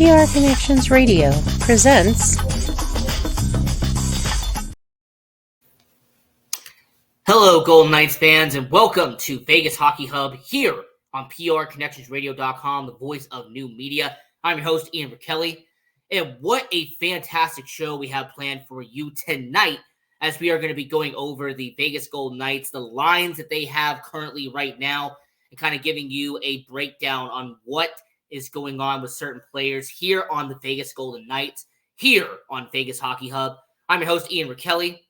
PR Connections Radio presents Hello, Golden Knights fans, and welcome to Vegas Hockey Hub here on PRConnectionsRadio.com, the voice of new media. I'm your host, Ian Rachiele, and what a fantastic show we have planned for you tonight as we are going to be going over the Vegas Golden Knights, the lines that they have currently right now, and kind of giving you a breakdown on what is going on with certain players here on the Vegas Golden Knights, here on Vegas Hockey Hub. I'm your host, Ian Rachiele.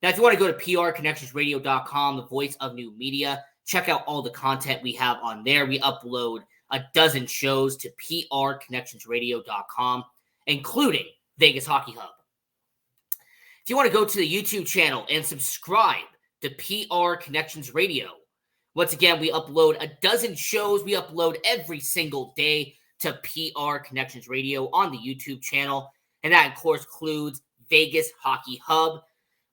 Now, if you want to go to PRConnectionsRadio.com, the voice of new media, check out all the content we have on there. We upload a dozen shows to PRConnectionsRadio.com, including Vegas Hockey Hub. If you want to go to the YouTube channel and subscribe to PR Connections Radio, once again, we upload a dozen shows. We upload every single day to PR Connections Radio on the YouTube channel, and that, of course, includes Vegas Hockey Hub.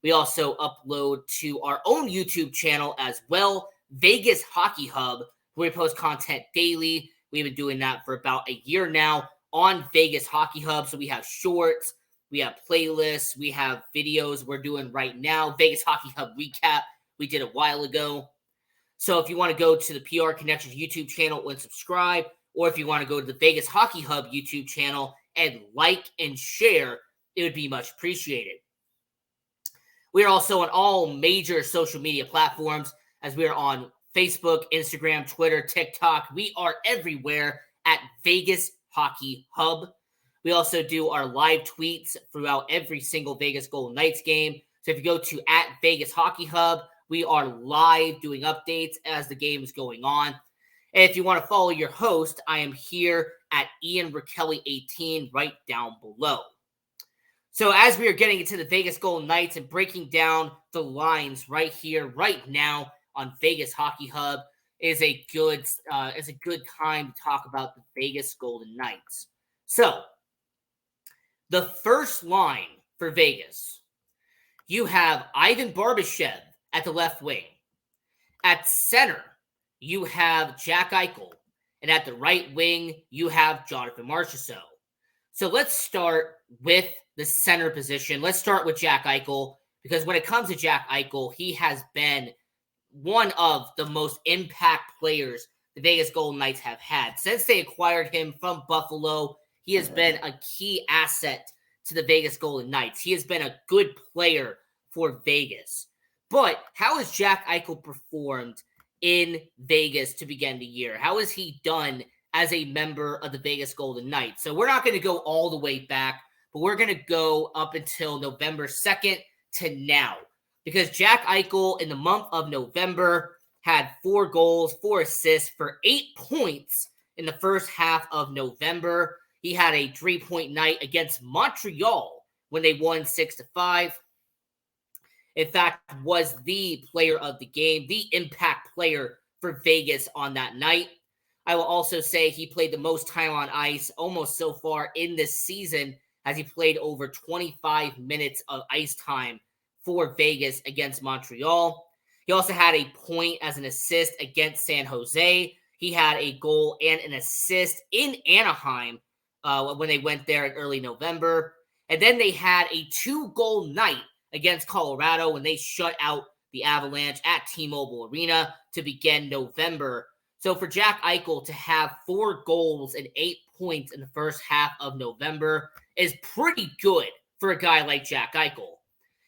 We also upload to our own YouTube channel as well, Vegas Hockey Hub, where we post content daily. We've been doing that for about a year now on Vegas Hockey Hub. So we have shorts, we have playlists, we have videos we're doing right now. Vegas Hockey Hub recap we did a while ago. So if you want to go to the PR Connections YouTube channel and subscribe, or if you want to go to the Vegas Hockey Hub YouTube channel and like and share, it would be much appreciated. We are also on all major social media platforms, as we are on Facebook, Instagram, Twitter, TikTok. We are everywhere at Vegas Hockey Hub. We also do our live tweets throughout every single Vegas Golden Knights game. So if you go to at Vegas Hockey Hub, we are live doing updates as the game is going on. And if you want to follow your host, I am here at Ian Rachiele 18 right down below. So as we are getting into the Vegas Golden Knights and breaking down the lines right here, right now on Vegas Hockey Hub, is a good time to talk about the Vegas Golden Knights. So the first line for Vegas, you have Ivan Barbashev at the left wing. At center, you have Jack Eichel, and at the right wing, you have Jonathan Marchessault. So let's start with the center position. Let's start with Jack Eichel, because when it comes to Jack Eichel, he has been one of the most impact players the Vegas Golden Knights have had. Since they acquired him from Buffalo, he has been a key asset to the Vegas Golden Knights. He has been a good player for Vegas. But how has Jack Eichel performed in Vegas to begin the year? How has he done as a member of the Vegas Golden Knights? So we're not going to go all the way back, but we're going to go up until November 2nd to now. Because Jack Eichel in the month of November had 4 goals, 4 assists for 8 points in the first half of November. He had a 3-point night against Montreal when they won 6-5. In fact, was the player of the game, the impact player for Vegas on that night. I will also say he played the most time on ice almost so far in this season, as he played over 25 minutes of ice time for Vegas against Montreal. He also had a point as an assist against San Jose. He had a goal and an assist in Anaheim when they went there in early November. And then they had a 2-goal night against Colorado when they shut out the Avalanche at T-Mobile Arena to begin November. So for Jack Eichel to have 4 goals and 8 points in the first half of November is pretty good for a guy like Jack Eichel.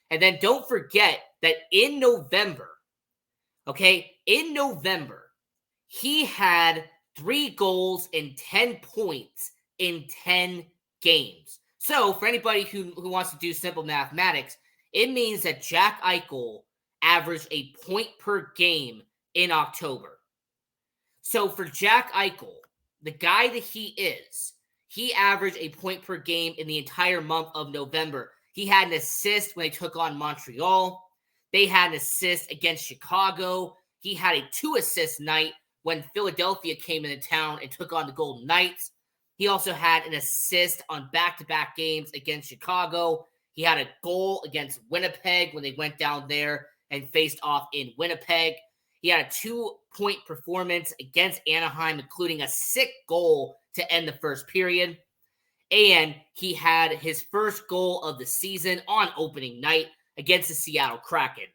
And then don't forget that in November, he had 3 goals and 10 points in 10 games. So for anybody who wants to do simple mathematics, it means that Jack Eichel averaged a point per game in October. So for Jack Eichel, the guy that he is, he averaged a point per game in the entire month of November. He had an assist when they took on Montreal. They had an assist against Chicago. He had a 2-assist night when Philadelphia came into town and took on the Golden Knights. He also had an assist on back-to-back games against Chicago. He had a goal against Winnipeg when they went down there and faced off in Winnipeg. He had a 2-point performance against Anaheim, including a sick goal to end the first period. And he had his first goal of the season on opening night against the Seattle Kraken.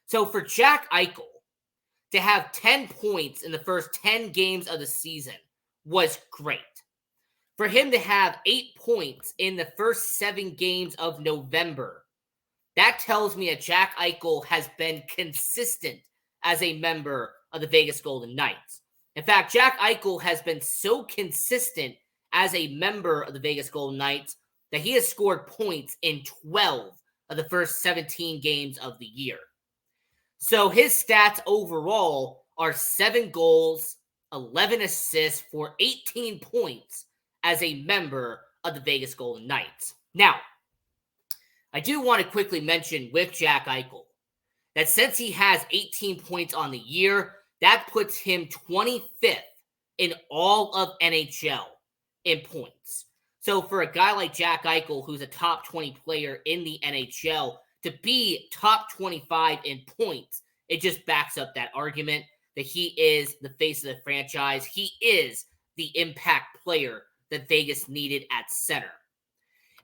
So for Jack Eichel to have 10 points in the first 10 games of the season was great. For him to have 8 points in the first 7 games of November, that tells me that Jack Eichel has been consistent as a member of the Vegas Golden Knights. In fact, Jack Eichel has been so consistent as a member of the Vegas Golden Knights that he has scored points in 12 of the first 17 games of the year. So his stats overall are 7 goals, 11 assists for 18 points as a member of the Vegas Golden Knights. Now, I do want to quickly mention with Jack Eichel that since he has 18 points on the year, that puts him 25th in all of NHL in points. So for a guy like Jack Eichel, who's a top 20 player in the NHL, to be top 25 in points, it just backs up that argument that he is the face of the franchise. He is the impact player that Vegas needed at center.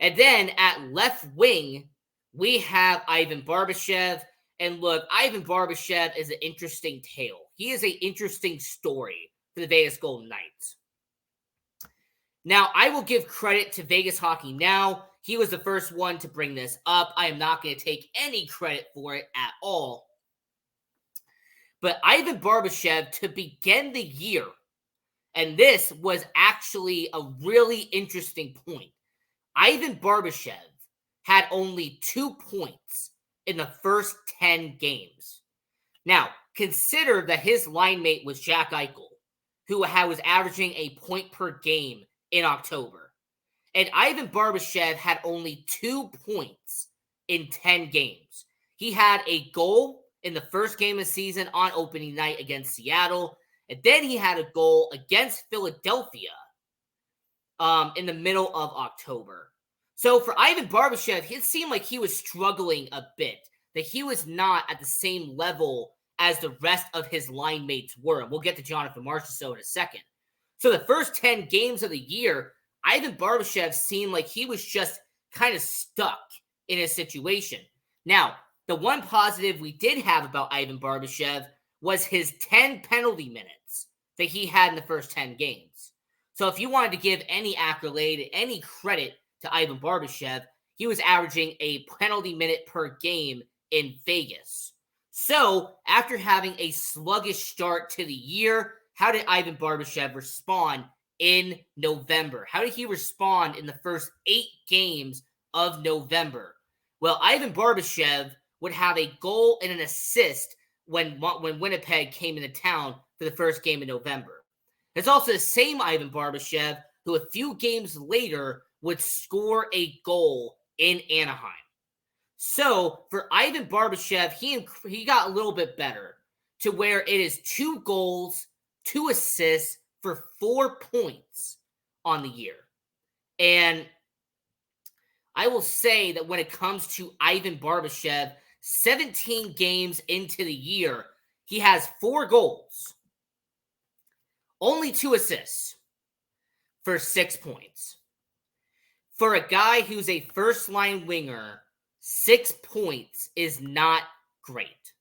And then at left wing, we have Ivan Barbashev. And look, Ivan Barbashev is an interesting tale. He is an interesting story for the Vegas Golden Knights. Now, I will give credit to Vegas Hockey Now. He was the first one to bring this up. I am not going to take any credit for it at all. But Ivan Barbashev, to begin the year, and this was actually a really interesting point, Ivan Barbashev had only 2 points in the first 10 games. Now, consider that his line mate was Jack Eichel, who was averaging a point per game in October. And Ivan Barbashev had only 2 points in 10 games. He had a goal in the first game of the season on opening night against Seattle, and then he had a goal against Philadelphia in the middle of October. So for Ivan Barbashev, it seemed like he was struggling a bit, that he was not at the same level as the rest of his line mates were. And we'll get to Jonathan Marchessault in a second. So the first 10 games of the year, Ivan Barbashev seemed like he was just kind of stuck in his situation. Now, the one positive we did have about Ivan Barbashev was his 10 penalty minutes that he had in the first 10 games. So if you wanted to give any accolade, any credit to Ivan Barbashev, he was averaging a penalty minute per game in Vegas. So after having a sluggish start to the year, how did Ivan Barbashev respond in November? How did he respond in the first 8 games of November? Well, Ivan Barbashev would have a goal and an assist when Winnipeg came into town for the first game in November. It's also the same Ivan Barbashev who a few games later would score a goal in Anaheim. So for Ivan Barbashev, he got a little bit better to where it is 2 goals, 2 assists for 4 points on the year. And I will say that when it comes to Ivan Barbashev, 17 games into the year, he has 4 goals, only 2 assists for 6 points. For a guy who's a first-line winger, 6 points is not great.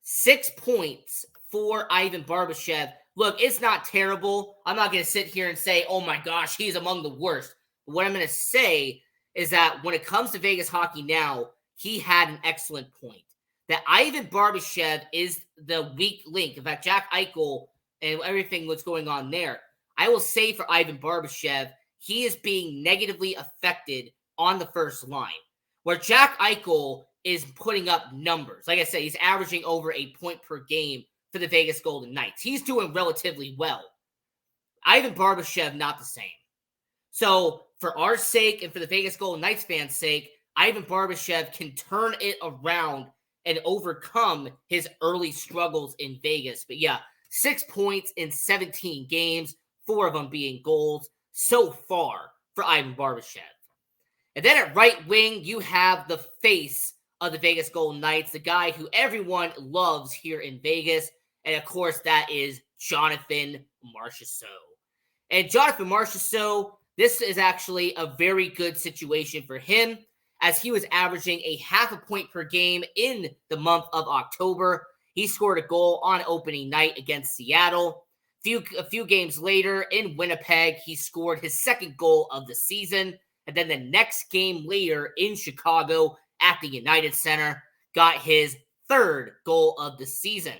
6 points for Ivan Barbashev. Look, it's not terrible. I'm not going to sit here and say, oh my gosh, he's among the worst. But what I'm going to say is that when it comes to Vegas Hockey Now, he had an excellent point. That Ivan Barbashev is the weak link. In fact, Jack Eichel and everything that's going on there, I will say for Ivan Barbashev, he is being negatively affected on the first line. Where Jack Eichel is putting up numbers. Like I said, he's averaging over a point per game for the Vegas Golden Knights. He's doing relatively well. Ivan Barbashev, not the same. So for our sake and for the Vegas Golden Knights fans' sake, Ivan Barbashev can turn it around and overcome his early struggles in Vegas. But yeah, 6 points in 17 games, 4 of them being goals so far for Ivan Barbashev. And then at right wing, you have the face of the Vegas Golden Knights, the guy who everyone loves here in Vegas. And of course, that is Jonathan Marchessault. And Jonathan Marchessault, this is actually a very good situation for him, as he was averaging a half a point per game in the month of October. He scored a goal on opening night against Seattle. A few games later in Winnipeg, he scored his second goal of the season. And then the next game later in Chicago at the United Center, got his third goal of the season.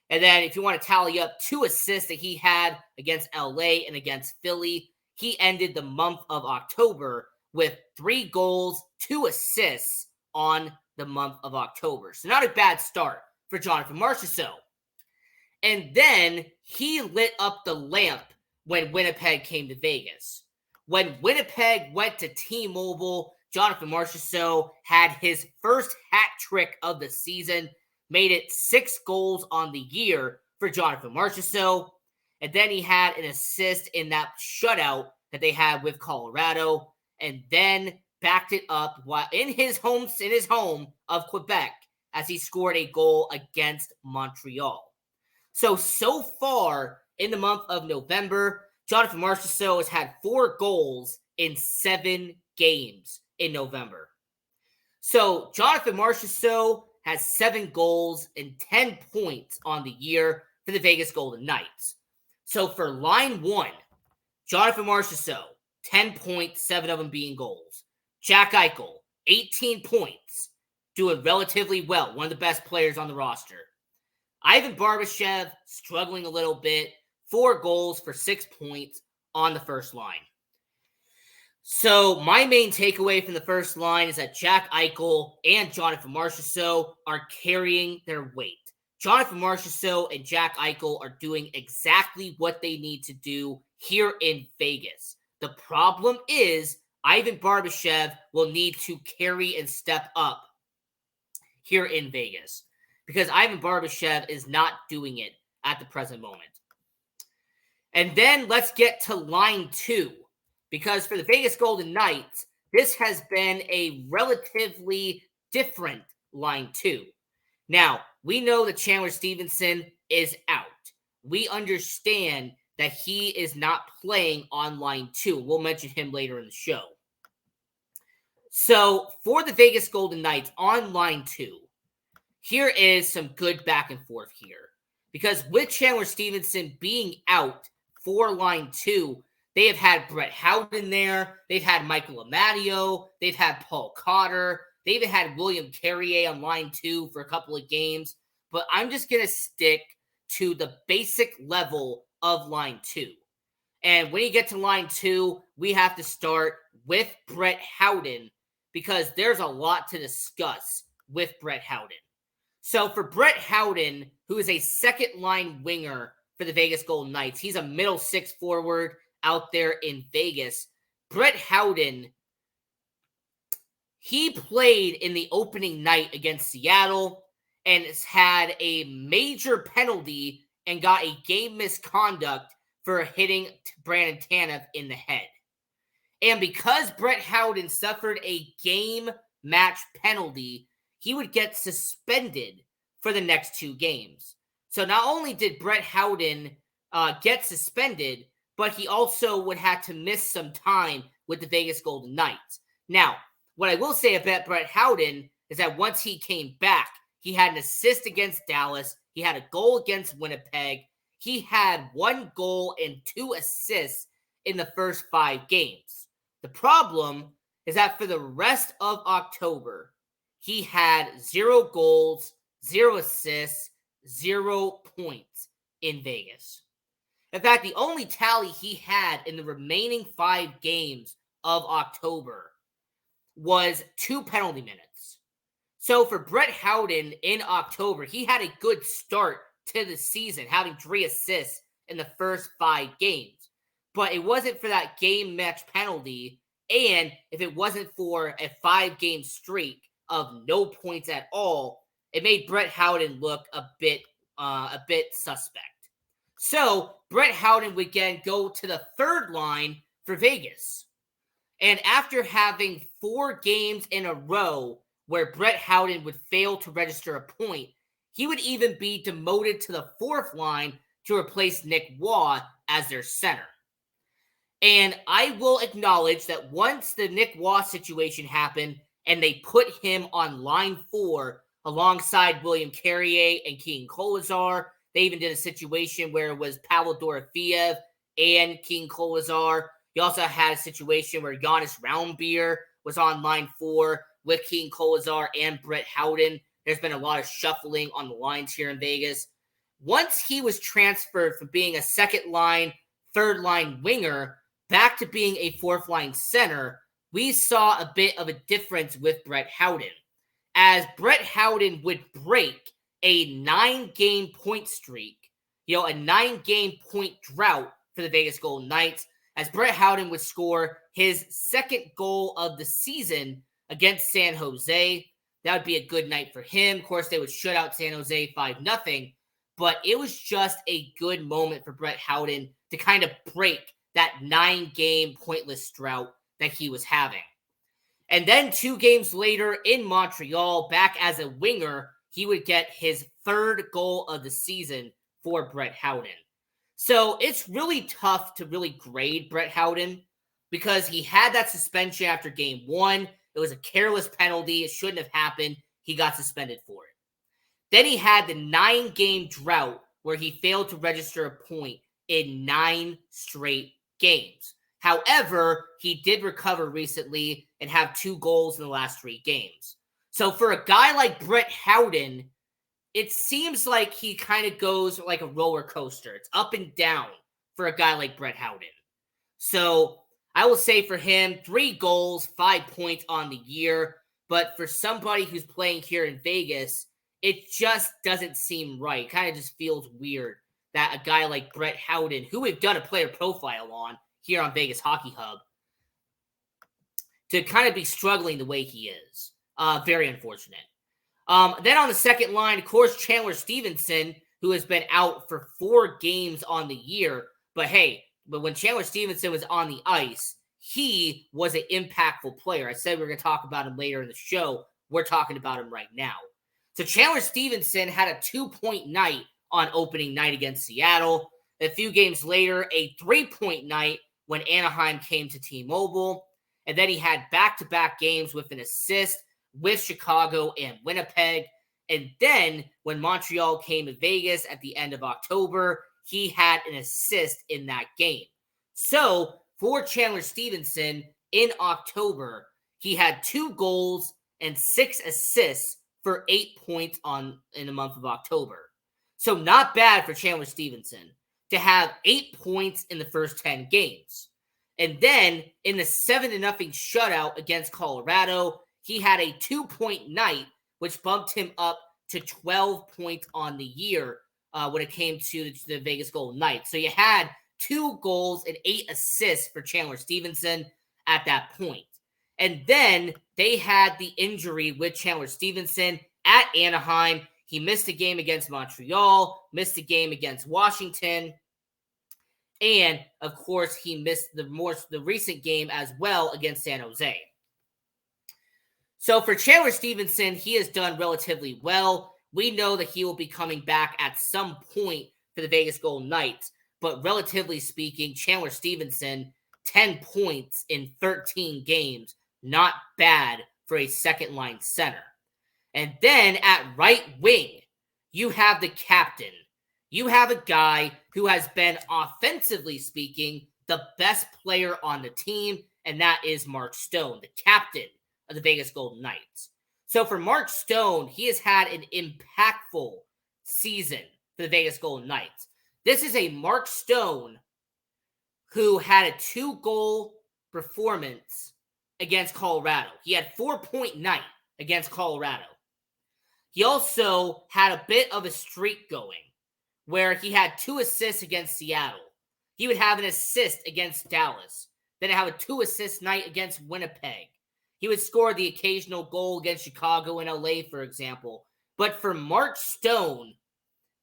And then if you want to tally up 2 assists that he had against LA and against Philly, he ended the month of October with 3 goals, 2 assists on the month of October. So not a bad start for Jonathan Marchessault. And then he lit up the lamp when Winnipeg came to Vegas. When Winnipeg went to T-Mobile, Jonathan Marchessault had his first hat trick of the season, made it 6 goals on the year for Jonathan Marchessault. And then he had an assist in that shutout that they had with Colorado, and then backed it up in his home of Quebec as he scored a goal against Montreal. So far in the month of November, Jonathan Marchessault has had 4 goals in 7 games in November. So Jonathan Marchessault has 7 goals and 10 points on the year for the Vegas Golden Knights. So for line 1, Jonathan Marchessault, 10 points, 7 of them being goals. Jack Eichel, 18 points, doing relatively well, one of the best players on the roster. Ivan Barbashev, struggling a little bit, 4 goals for 6 points on the first line. So my main takeaway from the first line is that Jack Eichel and Jonathan Marchessault are carrying their weight. Jonathan Marchessault and Jack Eichel are doing exactly what they need to do here in Vegas. The problem is Ivan Barbashev will need to carry and step up here in Vegas, because Ivan Barbashev is not doing it at the present moment. And then let's get to line 2, because for the Vegas Golden Knights, this has been a relatively different line 2. Now, we know that Chandler Stevenson is out. We understand that he is not playing on line 2. We'll mention him later in the show. So for the Vegas Golden Knights on line 2, here is some good back and forth here. Because with Chandler Stevenson being out for line 2, they have had Brett Howden there. They've had Michael Amadio. They've had Paul Cotter. They even had William Carrier on line 2 for a couple of games. But I'm just going to stick to the basic level of line 2. And when you get to line 2, we have to start with Brett Howden, because there's a lot to discuss with Brett Howden. So for Brett Howden, who is a second-line winger for the Vegas Golden Knights, he's a middle 6 forward out there in Vegas. Brett Howden, he played in the opening night against Seattle and has had a major penalty and got a game misconduct for hitting Brandon Tanev in the head. And because Brett Howden suffered a game match penalty, he would get suspended for the next 2 games. So not only did Brett Howden get suspended, but he also would have to miss some time with the Vegas Golden Knights. Now, what I will say about Brett Howden is that once he came back, he had an assist against Dallas. He had a goal against Winnipeg. He had 1 goal and 2 assists in the first 5 games. The problem is that for the rest of October, he had 0 goals, 0 assists, 0 points in Vegas. In fact, the only tally he had in the remaining 5 games of October was 2 penalty minutes. So for Brett Howden in October, he had a good start to the season, having 3 assists in the first 5 games. But it wasn't for that game match penalty, and if it wasn't for a 5-game streak of no points at all, it made Brett Howden look a bit suspect. So Brett Howden would again go to the third line for Vegas. And after having 4 games in a row where Brett Howden would fail to register a point, he would even be demoted to the 4th line to replace Nick Waugh as their center. And I will acknowledge that once the Nick Wass situation happened and they put him on line 4 alongside William Carrier and King Kolazar, they even did a situation where it was Pavel Dorofeev and King Kolazar. You also had a situation where Giannis Raumbier was on line 4 with King Kolazar and Brett Howden. There's been a lot of shuffling on the lines here in Vegas. Once he was transferred from being a second line, third line winger back to being a fourth line center, we saw a bit of a difference with Brett Howden, as Brett Howden would break a 9-game point streak, a 9-game point drought for the Vegas Golden Knights, as Brett Howden would score his second goal of the season against San Jose. That would be a good night for him. Of course, they would shut out San Jose 5-0, but it was just a good moment for Brett Howden to kind of break that 9-game pointless drought that he was having. And then 2 games later in Montreal, back as a winger, he would get his third goal of the season for Brett Howden. So it's really tough to really grade Brett Howden because he had that suspension after game 1. It was a careless penalty. It shouldn't have happened. He got suspended for it. Then he had the 9-game drought where he failed to register a point in 9 straight games. However, he did recover recently and have 2 goals in the last 3 games. So for a guy like Brett Howden, it seems like he kind of goes like a roller coaster. It's up and down for a guy like Brett Howden. So I will say for him, 3 goals, 5 points on the year. But for somebody who's playing here in Vegas, it just doesn't seem right. It kind of just feels weird that a guy like Brett Howden, who we've done a player profile on here on Vegas Hockey Hub, to kind of be struggling the way he is. Very unfortunate. Then on the second line, of course, Chandler Stevenson, who has been out for 4 games on the year. But when Chandler Stevenson was on the ice, he was an impactful player. I said we were going to talk about him later in the show. We're talking about him right now. So Chandler Stevenson had a 2-point night on opening night against Seattle. A few games later, a 3-point night when Anaheim came to T-Mobile. And then he had back-to-back games with an assist with Chicago and Winnipeg. And then when Montreal came to Vegas at the end of October, he had an assist in that game. So for Chandler Stevenson in October, he had 2 goals and 6 assists for 8 points in the month of October. So not bad for Chandler Stevenson to have 8 points in the first 10 games. And then in the 7-0 shutout against Colorado, he had a 2-point night, which bumped him up to 12 points on the year when it came to the Vegas Golden Knights. So you had 2 goals and 8 assists for Chandler Stevenson at that point. And then they had the injury with Chandler Stevenson at Anaheim. He missed a game against Montreal, missed a game against Washington, and of course he missed the recent game as well against San Jose. So for Chandler Stevenson, he has done relatively well. We know that he will be coming back at some point for the Vegas Golden Knights, but relatively speaking, Chandler Stevenson, 10 points in 13 games, not bad for a second-line center. And then at right wing, you have the captain. You have a guy who has been, offensively speaking, the best player on the team, and that is Mark Stone, the captain of the Vegas Golden Knights. So for Mark Stone, he has had an impactful season for the Vegas Golden Knights. This is a Mark Stone who had a 2-goal performance against Colorado. He had 4-point night against Colorado. He also had a bit of a streak going where he had 2 assists against Seattle. He would have an assist against Dallas. Then have a 2-assist night against Winnipeg. He would score the occasional goal against Chicago and LA, for example. But for Mark Stone,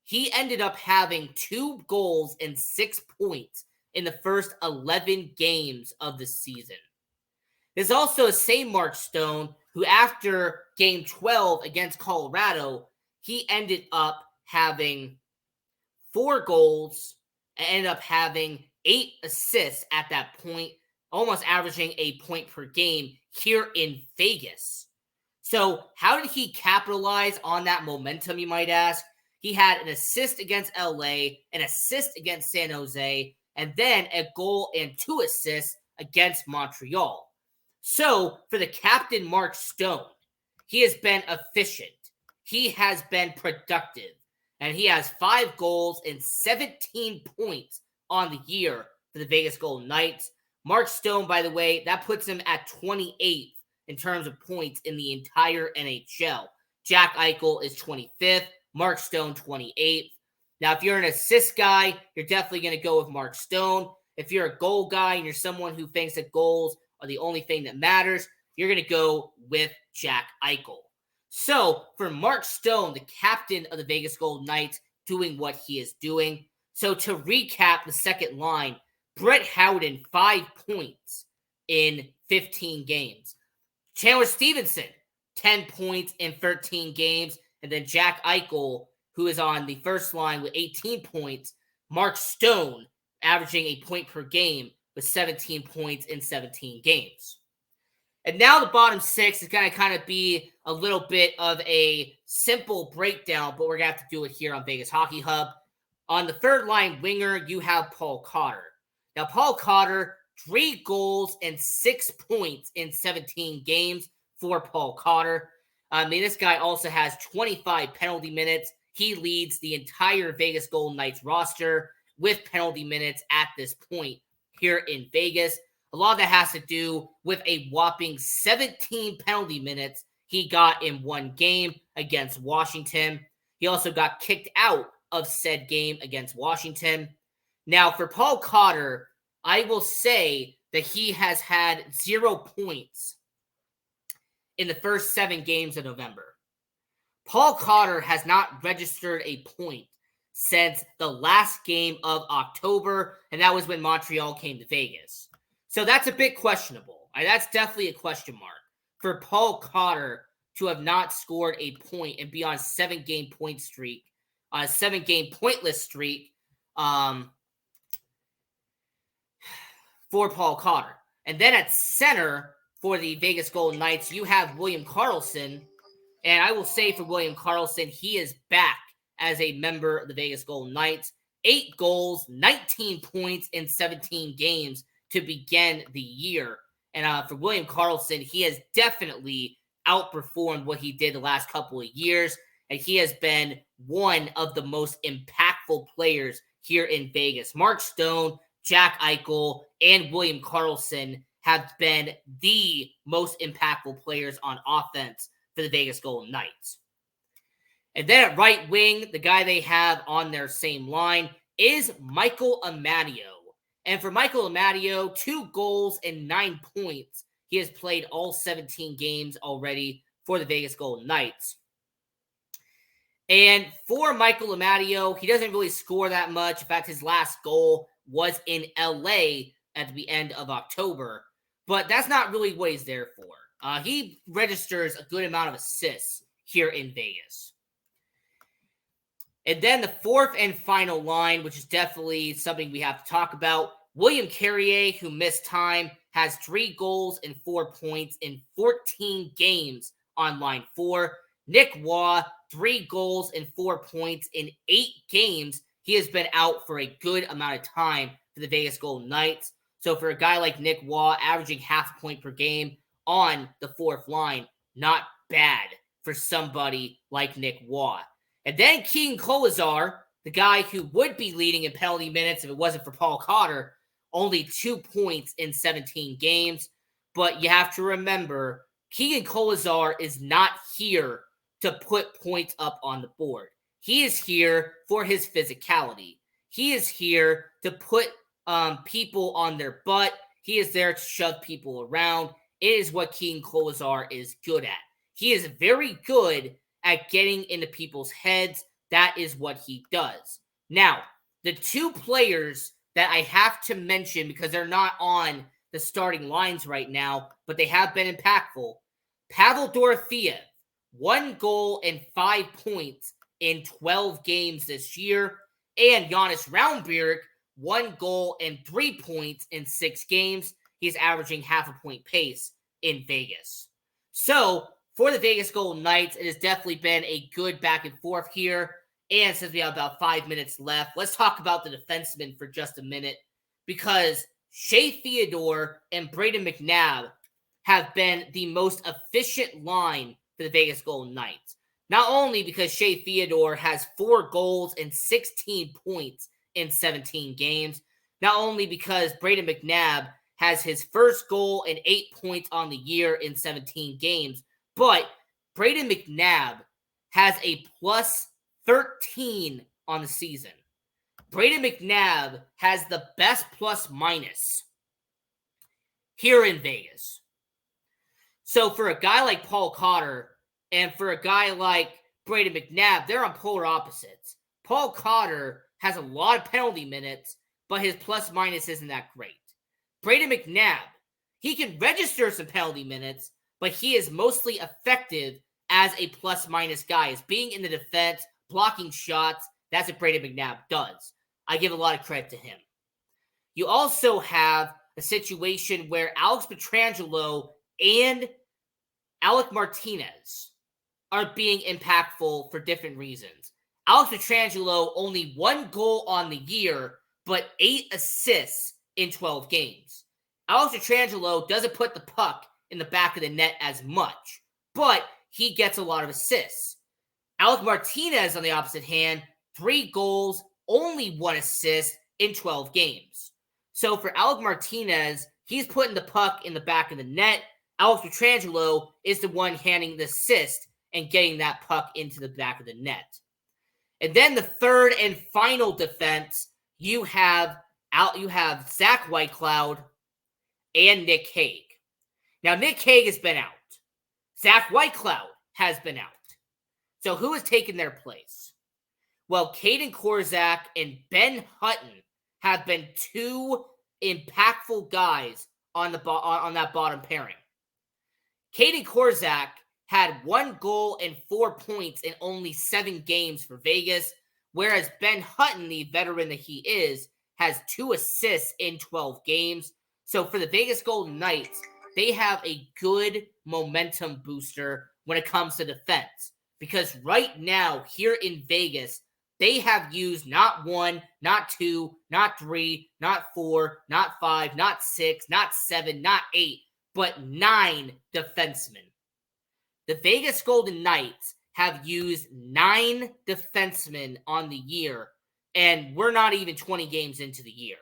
he ended up having 2 goals and 6 points in the first 11 games of the season. There's also the same Mark Stone who, after Game 12 against Colorado, he ended up having 4 goals and ended up having 8 assists at that point, almost averaging a point per game here in Vegas. So how did he capitalize on that momentum, you might ask? He had an assist against LA, an assist against San Jose, and then a goal and 2 assists against Montreal. So for the captain, Mark Stone, he has been efficient. He has been productive. And he has 5 goals and 17 points on the year for the Vegas Golden Knights. Mark Stone, by the way, that puts him at 28th in terms of points in the entire NHL. Jack Eichel is 25th. Mark Stone, 28th. Now, if you're an assist guy, you're definitely going to go with Mark Stone. If you're a goal guy and you're someone who thinks that goals are the only thing that matters, you're going to go with Jack Eichel. So, for Mark Stone, the captain of the Vegas Golden Knights, doing what he is doing. So, to recap the second line, Brett Howden, 5 points in 15 games. Chandler Stevenson, 10 points in 13 games. And then Jack Eichel, who is on the first line with 18 points. Mark Stone, averaging a point per game with 17 points in 17 games. And now the bottom 6 is going to kind of be a little bit of a simple breakdown, but we're going to have to do it here on Vegas Hockey Hub. On the third line winger, you have Paul Cotter. Now, Paul Cotter, 3 goals and 6 points in 17 games for Paul Cotter. This guy also has 25 penalty minutes. He leads the entire Vegas Golden Knights roster with penalty minutes at this point here in Vegas. A lot of that has to do with a whopping 17 penalty minutes he got in one game against Washington. He also got kicked out of said game against Washington. Now, for Paul Cotter, I will say that he has had 0 points in the first 7 games of November. Paul Cotter has not registered a point since the last game of October, and that was when Montreal came to Vegas. So that's a bit questionable. That's definitely a question mark for Paul Cotter to have not scored a point and be on a 7-game point streak, on a 7-game pointless streak for Paul Cotter. And then at center for the Vegas Golden Knights, you have William Karlsson. And I will say for William Karlsson, he is back as a member of the Vegas Golden Knights. 8 goals, 19 points in 17 games to begin the year. And for William Karlsson, he has definitely outperformed what he did the last couple of years. And he has been one of the most impactful players here in Vegas. Mark Stone, Jack Eichel, and William Karlsson have been the most impactful players on offense for the Vegas Golden Knights. And then at right wing, the guy they have on their same line is Michael Amadio. And for Michael Amadio, 2 goals and 9 points. He has played all 17 games already for the Vegas Golden Knights. And for Michael Amadio, he doesn't really score that much. In fact, his last goal was in LA at the end of October. But that's not really what he's there for. He registers a good amount of assists here in Vegas. And then the fourth and final line, which is definitely something we have to talk about. William Carrier, who missed time, has 3 goals and 4 points in 14 games on line 4. Nick Waugh, 3 goals and 4 points in 8 games. He has been out for a good amount of time for the Vegas Golden Knights. So for a guy like Nick Waugh, averaging half a point per game on the fourth line, not bad for somebody like Nick Waugh. And then Keegan Kolesar, the guy who would be leading in penalty minutes if it wasn't for Paul Cotter, only 2 points in 17 games. But you have to remember, Keegan Kolesar is not here to put points up on the board. He is here for his physicality. He is here to put people on their butt. He is there to shove people around. It is what Keegan Kolesar is good at. He is very good at getting into people's heads. That is what he does. Now, the 2 players that I have to mention, because they're not on the starting lines right now, but they have been impactful. Pavel Dorofeev, 1 goal and 5 points in 12 games this year. And Jonas Raunberg, 1 goal and 3 points in 6 games. He's averaging half a point pace in Vegas. So for the Vegas Golden Knights, it has definitely been a good back and forth here. And since we have about 5 minutes left, let's talk about the defensemen for just a minute, because Shea Theodore and Braden McNabb have been the most efficient line for the Vegas Golden Knights. Not only because Shea Theodore has 4 goals and 16 points in 17 games, not only because Braden McNabb has his first goal and 8 points on the year in 17 games, but Braden McNabb has a plus 13 on the season. Braden McNabb has the best plus minus here in Vegas. So for a guy like Paul Cotter and for a guy like Braden McNabb, they're on polar opposites. Paul Cotter has a lot of penalty minutes, but his plus minus isn't that great. Braden McNabb, he can register some penalty minutes, but he is mostly effective as a plus minus guy, as being in the defense, blocking shots. That's what Braden McNabb does. I give a lot of credit to him. You also have a situation where Alex Pietrangelo and Alec Martinez are being impactful for different reasons. Alex Pietrangelo, only 1 goal on the year, but 8 assists in 12 games. Alex Pietrangelo doesn't put the puck in the back of the net as much, but he gets a lot of assists. Alec Martinez, on the opposite hand, 3 goals, only 1 assist in 12 games. So for Alec Martinez, he's putting the puck in the back of the net. Alex Pietrangelo is the one handing the assist and getting that puck into the back of the net. And then the third and final defense, you have Zach Whitecloud and Nick Hague. Now, Nick Hague has been out. Zach Whitecloud has been out. So who has taken their place? Well, Caden Korzak and Ben Hutton have been 2 impactful guys on that bottom pairing. Caden Korzak had 1 goal and 4 points in only 7 games for Vegas, whereas Ben Hutton, the veteran that he is, has 2 assists in 12 games. So for the Vegas Golden Knights, they have a good momentum booster when it comes to defense. Because right now, here in Vegas, they have used not 1, not 2, not 3, not 4, not 5, not 6, not 7, not 8, but 9 defensemen. The Vegas Golden Knights have used 9 defensemen on the year, and we're not even 20 games into the year.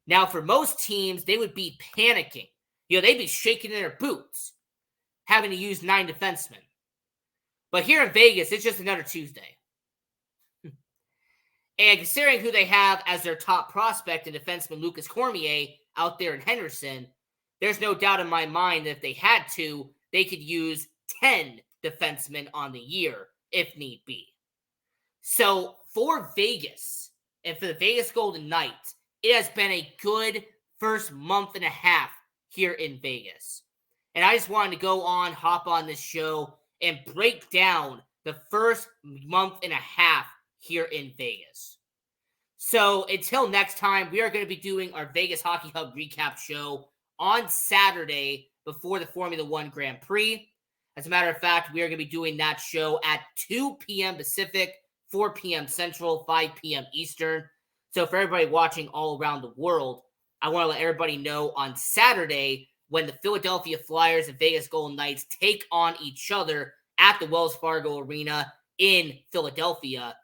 Now, for most teams, they would be panicking. They'd be shaking in their boots, having to use 9 defensemen. But here in Vegas, it's just another Tuesday. And considering who they have as their top prospect in defenseman Lucas Cormier out there in Henderson, there's no doubt in my mind that if they had to, they could use 10 defensemen on the year if need be. So for Vegas and for the Vegas Golden Knights, it has been a good first month and a half here in Vegas. And I just wanted to hop on this show and break down the first month and a half here in Vegas. So until next time, we are going to be doing our Vegas Hockey Hub recap show on Saturday before the Formula One Grand Prix. As a matter of fact, we are going to be doing that show at 2 p.m. Pacific, 4 p.m. Central, 5 p.m. Eastern. So for everybody watching all around the world, I want to let everybody know on Saturday when the Philadelphia Flyers and Vegas Golden Knights take on each other at the Wells Fargo Arena in Philadelphia,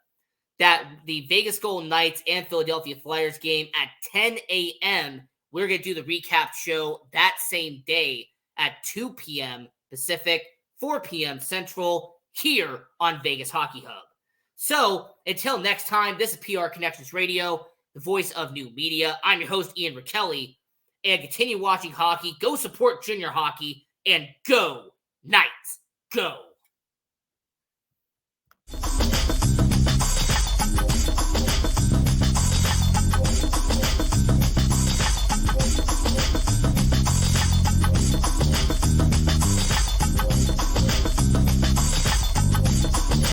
that the Vegas Golden Knights and Philadelphia Flyers game at 10 a.m., we're going to do the recap show that same day at 2 p.m. Pacific, 4 p.m. Central, here on Vegas Hockey Hub. So, until next time, this is PR Connections Radio, the voice of new media. I'm your host, Ian Rachiele, and continue watching hockey. Go support junior hockey, and go Knights, go!